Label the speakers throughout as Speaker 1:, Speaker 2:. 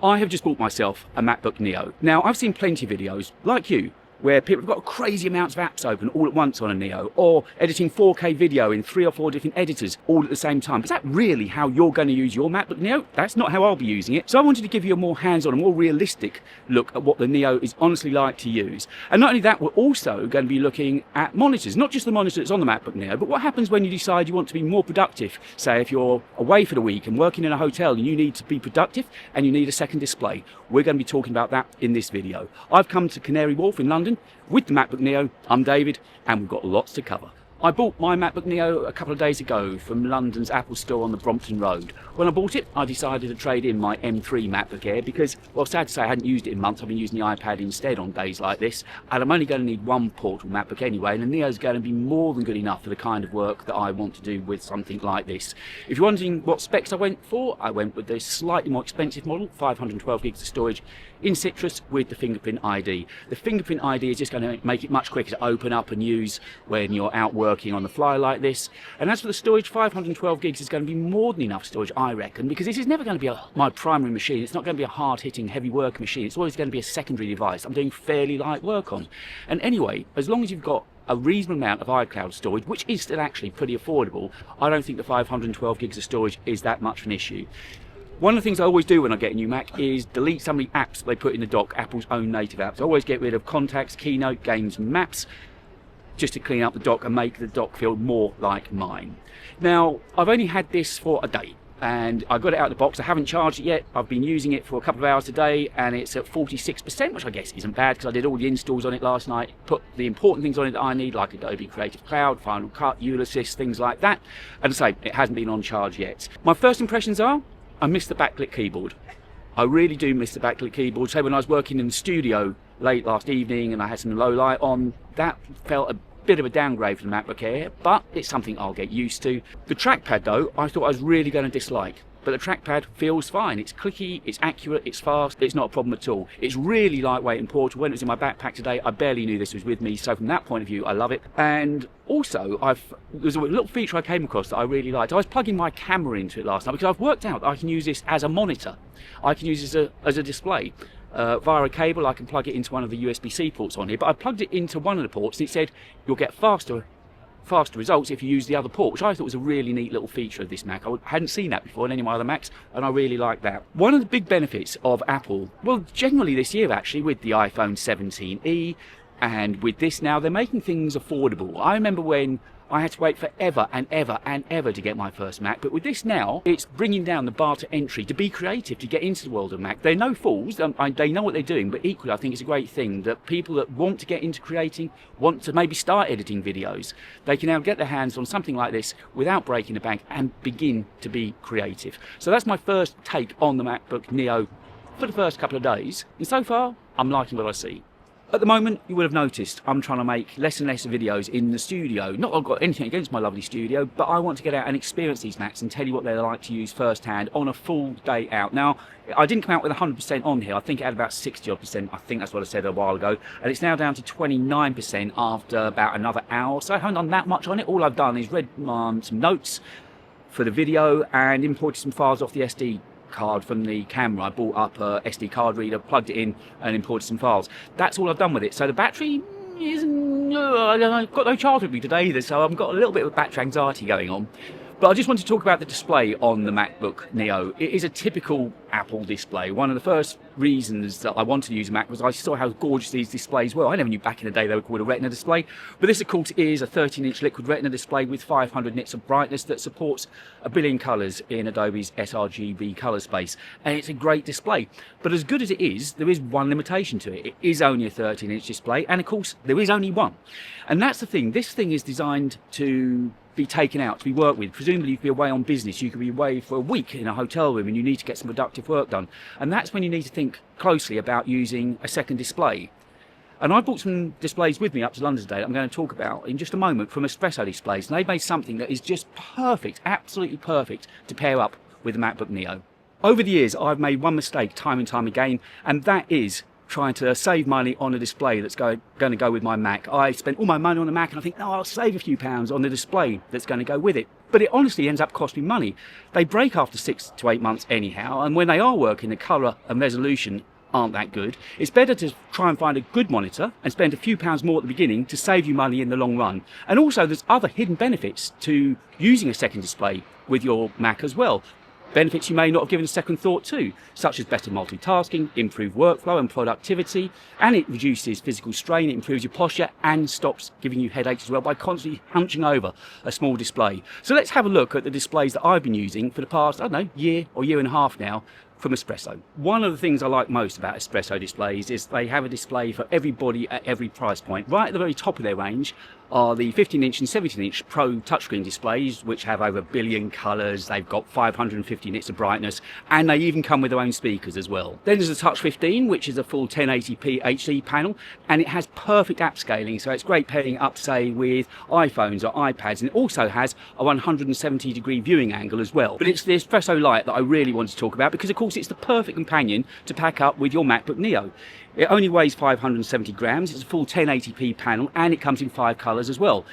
Speaker 1: I have just bought myself a MacBook Neo. Now, I've seen plenty of videos, like you, where people have got crazy amounts of apps open all at once on a Neo, or editing 4K video in 3 or 4 different editors all at the same time. Is that really how you're going to use your MacBook Neo? That's not how I'll be using it. So I wanted to give you a more hands-on, a more realistic look at what the Neo is honestly like to use. And not only that, we're also going to be looking at monitors, not just the monitor that's on the MacBook Neo, but what happens when you decide you want to be more productive. Say if you're away for the week and working in a hotel and you need to be productive and you need a second display. We're going to be talking about that in this video. I've come to Canary Wharf in London with the MacBook Neo. I'm David, and we've got lots to cover. I bought my MacBook Neo a couple of days ago from London's Apple store on the Brompton Road. When I bought it, I decided to trade in my M3 MacBook Air because, well, sad to say, I hadn't used it in months. I've been using the iPad instead on days like this, and I'm only going to need one portable MacBook anyway, and the Neo's going to be more than good enough for the kind of work that I want to do with something like this. If you're wondering what specs I went for, I went with the slightly more expensive model, 512 gigs of storage in Citrus with the fingerprint ID. The fingerprint ID is just going to make it much quicker to open up and use when you're out working on the fly like this. And as for the storage, 512 gigs is going to be more than enough storage, I reckon, because this is never going to be my primary machine. It's not going to be a hard-hitting, heavy work machine. It's always going to be a secondary device I'm doing fairly light work on. And anyway, as long as you've got a reasonable amount of iCloud storage, which is still actually pretty affordable, I don't think the 512 gigs of storage is that much of an issue. One of the things I always do when I get a new Mac is delete some of the apps they put in the dock, Apple's own native apps. I always get rid of Contacts, Keynote, Games and Maps, just to clean up the dock and make the dock feel more like mine. Now, I've only had this for a day, and I got it out of the box. I haven't charged it yet. I've been using it for a couple of hours today, and it's at 46%, which I guess isn't bad because I did all the installs on it last night, put the important things on it that I need, like Adobe Creative Cloud, Final Cut, Ulysses, things like that. And I say, it hasn't been on charge yet. My first impressions are, I miss the backlit keyboard. I really do miss the backlit keyboard. So when I was working in the studio late last evening and I had some low light on, that felt a bit of a downgrade from the MacBook Air, but it's something I'll get used to. The trackpad though, I thought I was really going to dislike. But the trackpad feels fine. It's clicky, it's accurate, it's fast, it's not a problem at all. It's really lightweight and portable. When it was in my backpack today, I barely knew this was with me, so from that point of view, I love it. And also, there's a little feature I came across that I really liked. I was plugging my camera into it last night because I've worked out that I can use this as a monitor. I can use this as a display. Via a cable, I can plug it into one of the USB-C ports on here, but I plugged it into one of the ports and it said you'll get faster results if you use the other port, which I thought was a really neat little feature of this Mac. I hadn't seen that before in any of my other Macs, and I really like that. One of the big benefits of Apple, well, generally this year actually, with the iPhone 17e and with this now, they're making things affordable. I remember when I had to wait forever and ever and ever to get my first Mac, but with this now, it's bringing down the bar to entry to be creative, to get into the world of Mac. They're no fools, they know what they're doing, but equally I think it's a great thing that people that want to get into creating, want to maybe start editing videos, they can now get their hands on something like this without breaking the bank and begin to be creative. So that's my first take on the MacBook Neo for the first couple of days, and so far, I'm liking what I see. At the moment, you will have noticed I'm trying to make less and less videos in the studio. Not that I've got anything against my lovely studio, but I want to get out and experience these Macs and tell you what they're like to use firsthand on a full day out. Now, I didn't come out with 100% on here. I think it had about 60-odd%. I think that's what I said a while ago. And it's now down to 29% after about another hour. So I haven't done that much on it. All I've done is read some notes for the video and imported some files off the SD card from the camera. I bought up a SD card reader, plugged it in and imported some files. That's all I've done with it. So the battery isn't, I've got no charge with me today either, so I've got a little bit of battery anxiety going on. But I just want to talk about the display on the MacBook Neo. It is a typical Apple display. One of the first reasons that I wanted to use a Mac was I saw how gorgeous these displays were. I never knew back in the day they were called a Retina display. But this, of course, is a 13-inch liquid Retina display with 500 nits of brightness that supports 1 billion colours in Adobe's sRGB colour space. And it's a great display. But as good as it is, there is one limitation to it. It is only a 13-inch display, and of course, there is only one. And that's the thing. This thing is designed to be taken out, to be worked with. Presumably you could be away on business, you could be away for a week in a hotel room and you need to get some productive work done. And that's when you need to think closely about using a second display. And I brought some displays with me up to London today that I'm going to talk about in just a moment from Espresso displays. And they've made something that is just perfect, absolutely perfect to pair up with the MacBook Neo. Over the years, I've made one mistake time and time again, and that is trying to save money on a display that's going to go with my Mac. I spent all my money on a Mac and I think, no, I'll save a few pounds on the display that's going to go with it. but it honestly ends up costing money. They break after 6 to 8 months anyhow, and when they are working, the colour and resolution aren't that good. It's better to try and find a good monitor and spend a few pounds more at the beginning to save you money in the long run. And also there's other hidden benefits to using a second display with your Mac as well. Benefits you may not have given a second thought to, such as better multitasking, improved workflow and productivity, and it reduces physical strain, it improves your posture and stops giving you headaches as well by constantly hunching over a small display. So let's have a look at the displays that I've been using for the past, I don't know, year or year and a half now from Espresso. One of the things I like most about Espresso displays is they have a display for everybody at every price point. Right at the very top of their range are the 15-inch and 17-inch Pro touchscreen displays, which have over 1 billion colours, they've got 550 nits of brightness, and they even come with their own speakers as well. Then there's the Touch 15, which is a full 1080p HD panel, and it has perfect app scaling, so it's great pairing up, say, with iPhones or iPads, and it also has a 170-degree viewing angle as well. But it's the Espresso Lite that I really want to talk about, because of course it's the perfect companion to pack up with your MacBook Neo. It only weighs 570 grams, it's a full 1080p panel, and it comes in 5 colours as well.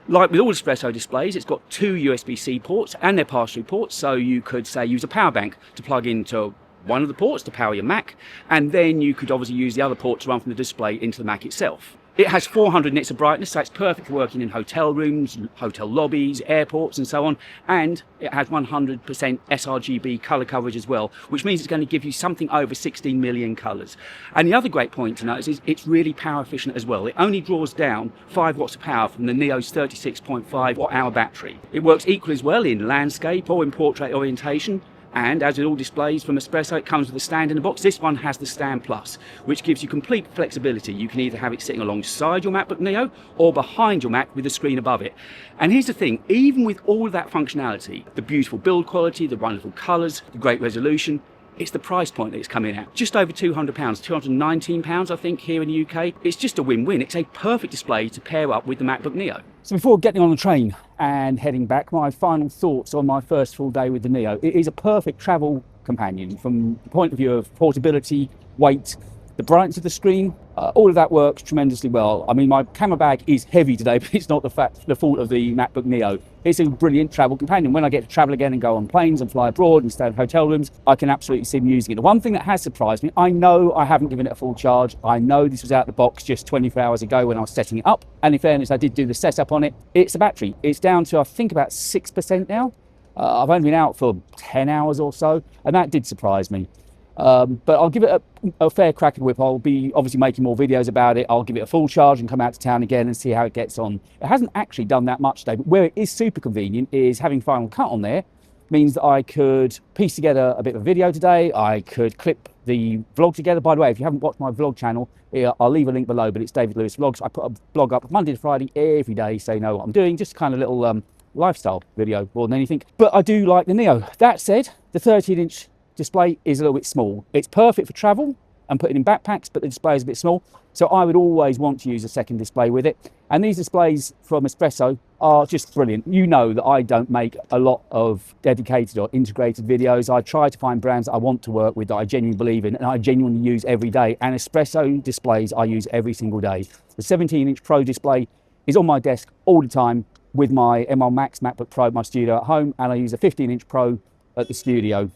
Speaker 1: Like with all Espresso displays, it's got 2 USB-C ports and their pass-through ports, so you could say use a power bank to plug into one of the ports to power your Mac, and then you could obviously use the other port to run from the display into the Mac itself. It has 400 nits of brightness, so it's perfect for working in hotel rooms, hotel lobbies, airports and so on, and it has 100% sRGB colour coverage as well, which means it's going to give you something over 16 million colours. And the other great point to notice is it's really power efficient as well. It only draws down 5 watts of power from the Neo's 36.5 watt-hour battery. It works equally as well in landscape or in portrait orientation. And as with all displays from Espresso, it comes with a stand in the box. This one has the Stand Plus, which gives you complete flexibility. You can either have it sitting alongside your MacBook Neo or behind your Mac with the screen above it. And here's the thing, even with all of that functionality, the beautiful build quality, the wonderful colours, the great resolution, it's the price point that it's coming at. Just over £200, £219 I think here in the UK. It's just a win-win. It's a perfect display to pair up with the MacBook Neo. So before getting on the train and heading back, my final thoughts on my first full day with the Neo. It is a perfect travel companion from the point of view of portability, weight, the brightness of the screen, all of that works tremendously well. I mean, my camera bag is heavy today, but it's not the fault of the MacBook Neo. It's a brilliant travel companion. When I get to travel again and go on planes and fly abroad and stay in hotel rooms, I can absolutely see me using it. The one thing that has surprised me, I know I haven't given it a full charge. I know this was out the box just 24 hours ago when I was setting it up. And in fairness, I did do the setup on it. It's the battery. It's down to, I think, about 6% now. I've only been out for 10 hours or so, and that did surprise me. But I'll give it a fair crack at the whip. I'll be obviously making more videos about it. I'll give it a full charge and come out to town again and see how it gets on. It hasn't actually done that much today, but where it is super convenient is having Final Cut on there means that I could piece together a bit of a video today. I could clip the vlog together. By the way, if you haven't watched my vlog channel, I'll leave a link below, but it's David Lewis Vlogs. I put a vlog up Monday to Friday every day, so you know what I'm doing. Just kind of little lifestyle video more than anything. But I do like the Neo. That said, the 13-inch display is a little bit small. It's perfect for travel and putting in backpacks, but the display is a bit small. So I would always want to use a second display with it. And these displays from Espresso are just brilliant. You know that I don't make a lot of dedicated or integrated videos. I try to find brands that I want to work with, that I genuinely believe in, and I genuinely use every day. And Espresso displays I use every single day. The 17-inch Pro display is on my desk all the time with my M1 Max MacBook Pro at my studio at home, and I use a 15-inch Pro at the studio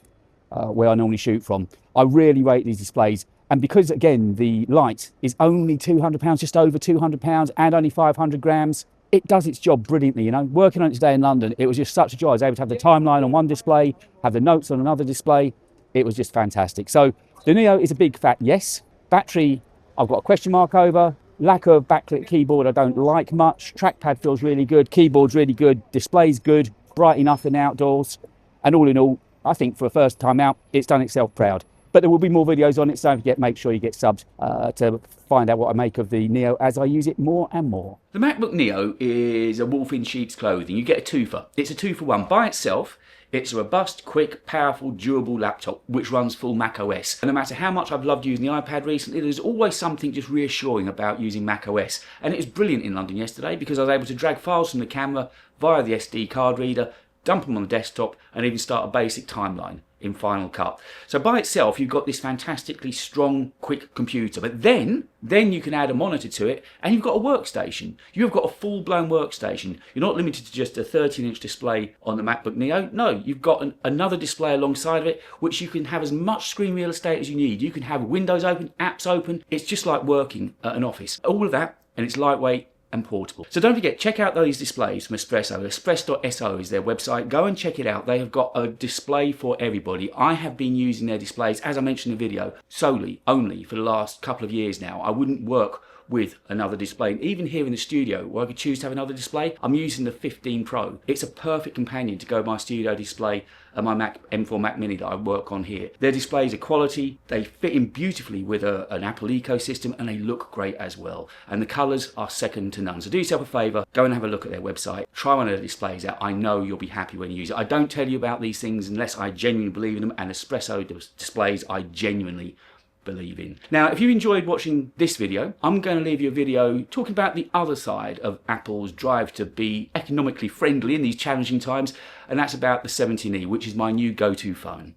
Speaker 1: where I normally shoot from. I really rate these displays, and because again the Lite is only £200, just over £200, and only 500 grams, it does its job brilliantly. You know, working on it today in London, it was just such a joy. I was able to have the timeline on one display, have the notes on another display. It was just fantastic. So the Neo is a big fat yes. Battery, I've got a question mark over. Lack of backlit keyboard, I don't like much. Trackpad feels really good, keyboard's really good, display's good, bright enough in outdoors, and all in all, I think for a first time out, it's done itself proud. But there will be more videos on it, so don't forget, make sure you get subbed to find out what I make of the Neo as I use it more and more. The MacBook Neo is a wolf in sheep's clothing. You get a twofer. It's a 2-for-1. By itself, it's a robust, quick, powerful, durable laptop which runs full Mac OS. And no matter how much I've loved using the iPad recently, there's always something just reassuring about using Mac OS. And it was brilliant in London yesterday because I was able to drag files from the camera via the SD card reader, dump them on the desktop, and even start a basic timeline. in Final Cut. So by itself, you've got this fantastically strong, quick computer. But then you can add a monitor to it, and you've got a workstation. You've got a full-blown workstation. You're not limited to just a 13-inch display on the MacBook Neo. No, you've got another display alongside of it, which you can have as much screen real estate as you need. You can have windows open, apps open. It's just like working at an office. All of that, and it's lightweight and portable. So don't forget, check out those displays from Espresso. Espresso.so is their website. Go and check it out. They have got a display for everybody. I have been using their displays, as I mentioned in the video, only for the last couple of years now. I wouldn't work with another display. And even here in the studio, where I could choose to have another display, I'm using the 15 Pro. It's a perfect companion to go with my studio display and my M4 Mac Mini that I work on here. Their displays are quality, they fit in beautifully with an Apple ecosystem, and they look great as well. And the colours are second to none. So do yourself a favour, go and have a look at their website, try one of the displays out. I know you'll be happy when you use it. I don't tell you about these things unless I genuinely believe in them, and Espresso displays I genuinely believe in. Now, if you enjoyed watching this video, I'm going to leave you a video talking about the other side of Apple's drive to be economically friendly in these challenging times, and that's about the 17E, which is my new go-to phone.